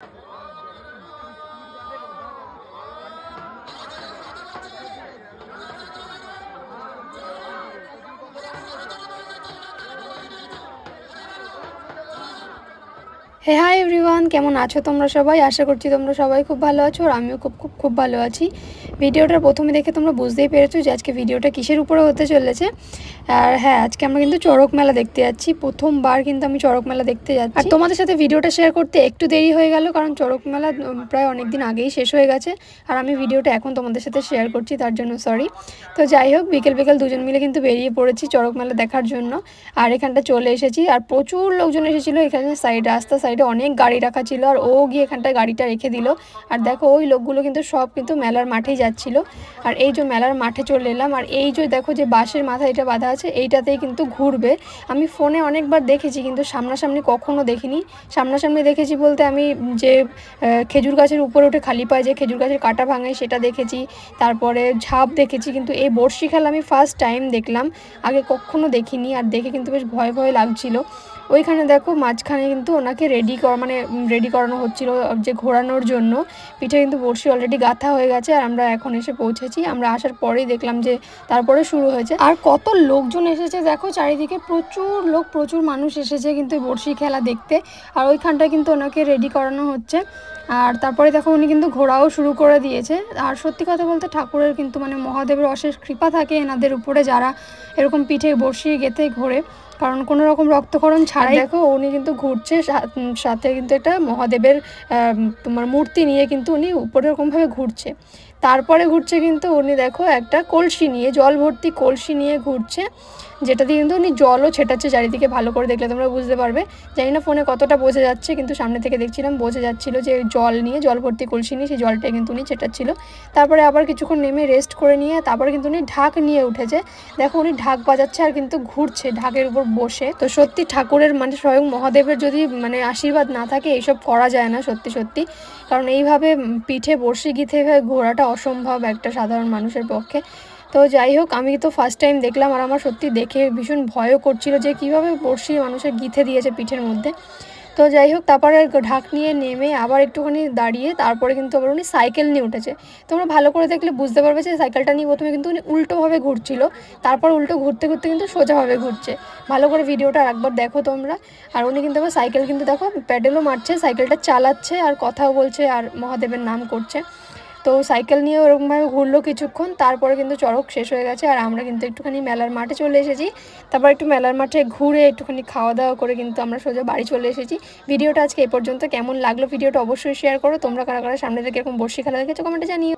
হে hi everyone, কেমন আছো তোমরা সবাই? আশা করছি তোমরা সবাই খুব ভালো আছো আর আমিও খুব ভালো আছি। ভিডিওটার প্রথমে দেখে তোমরা বুঝতেই পেরেছো যে আজকে ভিডিওটা কিসের উপরে হতে চলেছে। আর হ্যাঁ, আজকে আমরা কিন্তু চড়ক মেলা দেখতে যাচ্ছি। প্রথমবার কিন্তু আমি চড়ক মেলা দেখতে যাচ্ছি। আর তোমাদের সাথে ভিডিওটা শেয়ার করতে একটু দেরি হয়ে গেল, কারণ চড়ক মেলা প্রায় অনেক দিন আগেই শেষ হয়ে গেছে আর আমি ভিডিওটা এখন তোমাদের সাথে শেয়ার করছি, তার জন্য সরি। তো যাই হোক, বিকেল দুজন মিলে কিন্তু বেরিয়ে পড়েছি চড়ক মেলা দেখার জন্য। আর এখানটা চলে এসেছি আর প্রচুর লোকজন এসেছিলো। এখানে রাস্তা সাইডে অনেক গাড়ি রাখা ছিল আর ও গিয়ে এখানটায় গাড়িটা রেখে দিল। আর দেখো, ওই লোকগুলো কিন্তু সব কিন্তু মেলার মাঠেই যাচ্ছিল। আর এই যে মেলার মাঠে চলে এলাম, আর এই যে দেখো যে বাঁশের মাথায় এটা বাঁধা আছে, এইটাতেই কিন্তু ঘুরবে। আমি ফোনে অনেকবার দেখেছি কিন্তু সামনাসামনি কখনো দেখিনি। সামনাসামনি দেখেছি বলতে আমি যে খেজুর গাছের উপরে উঠে খালি পায়ে যে খেজুর গাছের কাটা ভাঙায় সেটা দেখেছি, তারপরে ঝাঁপ দেখেছি, কিন্তু এই বড়শি খেলা আমি ফার্স্ট টাইম দেখলাম, আগে কখনো দেখিনি। আর দেখে কিন্তু বেশ ভয় ভয় লাগছিল। ওইখানে দেখো মাঝখানে কিন্তু ওনাকে রেডি করানো হচ্ছিল যে ঘোরানোর জন্য। পিঠে কিন্তু বড়শি অলরেডি গাঁথা হয়ে গেছে আর আমরা এখন এসে পৌঁছেছি। আমরা আসার পরেই দেখলাম যে তারপরে শুরু হয়েছে। আর কত লোকজন এসেছে দেখো, চারিদিকে প্রচুর মানুষ এসেছে কিন্তু বড়শি খেলা দেখতে। আর ওইখানটায় কিন্তু ওনাকে রেডি করানো হচ্ছে। আর তারপরে দেখো উনি কিন্তু ঘোরাও শুরু করে দিয়েছে। আর সত্যি কথা বলতে ঠাকুরের কিন্তু মহাদেবের অশেষ কৃপা থাকে এনাদের উপরে, যারা এরকম পিঠে বড়শি গেঁথে ঘোরে, কারণ কোনো রকম রক্তক্ষরণ ছাড়াই। দেখো উনি কিন্তু ঘুরছে, সাথে কিন্তু একটা মহাদেবের মূর্তি নিয়ে কিন্তু উনি উপরে এরকমভাবে ঘুরছে। তারপরে ঘুরছে কিন্তু উনি দেখো একটা কলসি নিয়ে, জল ভর্তি কলসি নিয়ে ঘুরছে, যেটা দিয়ে কিন্তু উনি জলও ছেটাচ্ছে চারিদিকে। ভালো করে দেখলে তোমরা বুঝতে পারবে। জানি না ফোনে কতটা বোঝা যাচ্ছে, কিন্তু সামনে থেকে দেখছিলাম বোঝা যাচ্ছিল যে জল ভর্তি কলসি নিয়ে সেই জলটা কিন্তু উনি ছেটাচ্ছিল। তারপরে আবার কিছুক্ষণ নেমে রেস্ট করে নিয়ে তারপরে কিন্তু উনি ঢাক নিয়ে উঠেছে। দেখো উনি ঢাক বাজাচ্ছে আর কিন্তু ঘুরছে ঢাকের উপর বসে। তো সত্যি ঠাকুরের স্বয়ং মহাদেবের যদি আশীর্বাদ না থাকে এইসব করা যায় না সত্যি, কারণ এইভাবে পিঠে বড়শি গিঁথে ঘোরাটা অসম্ভব একটা সাধারণ মানুষের পক্ষে। তো যাই হোক, আমি তো ফার্স্ট টাইম দেখলাম আর আমার সত্যি দেখে ভীষণ ভয়ও করছিল যে কীভাবে বড়শি মানুষের গিঁথে দিয়েছে পিঠের মধ্যে। তো যাই হোক, তারপরে ঢাক নিয়ে নেমে আবার একটুখানি দাঁড়িয়ে তারপরে কিন্তু আবার উনি সাইকেল নিয়ে উঠেছে। তোমরা ভালো করে দেখলে বুঝতে পারবে যে সাইকেলটা নিয়ে প্রথমে কিন্তু উনি উল্টোভাবে ঘুরছিল, তারপর উল্টো ঘুরতে কিন্তু সোজাভাবে ঘুরছে। ভালো করে ভিডিওটা একবার দেখো তোমরা। আর উনি কিন্তু আবার সাইকেল কিন্তু দেখো প্যাডেলও মারছে, সাইকেলটা চালাচ্ছে আর কথাও বলছে আর মহাদেবের নাম করছে। তো সাইকেল নিয়ে ওরকমভাবে ঘুরলো কিছুক্ষণ, তারপরে কিন্তু চড়ক শেষ হয়ে গেছে আর আমরা কিন্তু একটুখানি মেলার মাঠে চলে এসেছি। তারপর একটু মেলার মাঠে ঘুরে একটুখানি খাওয়া দাওয়া করে কিন্তু আমরা সোজা বাড়ি চলে এসেছি। ভিডিওটা আজকে এই পর্যন্ত। কেমন লাগলো ভিডিওটা অবশ্যই শেয়ার করো। তোমরা কারা সামনে থেকে এরকম বড়শি খেলা দেখেছো কমেন্টে জানিও।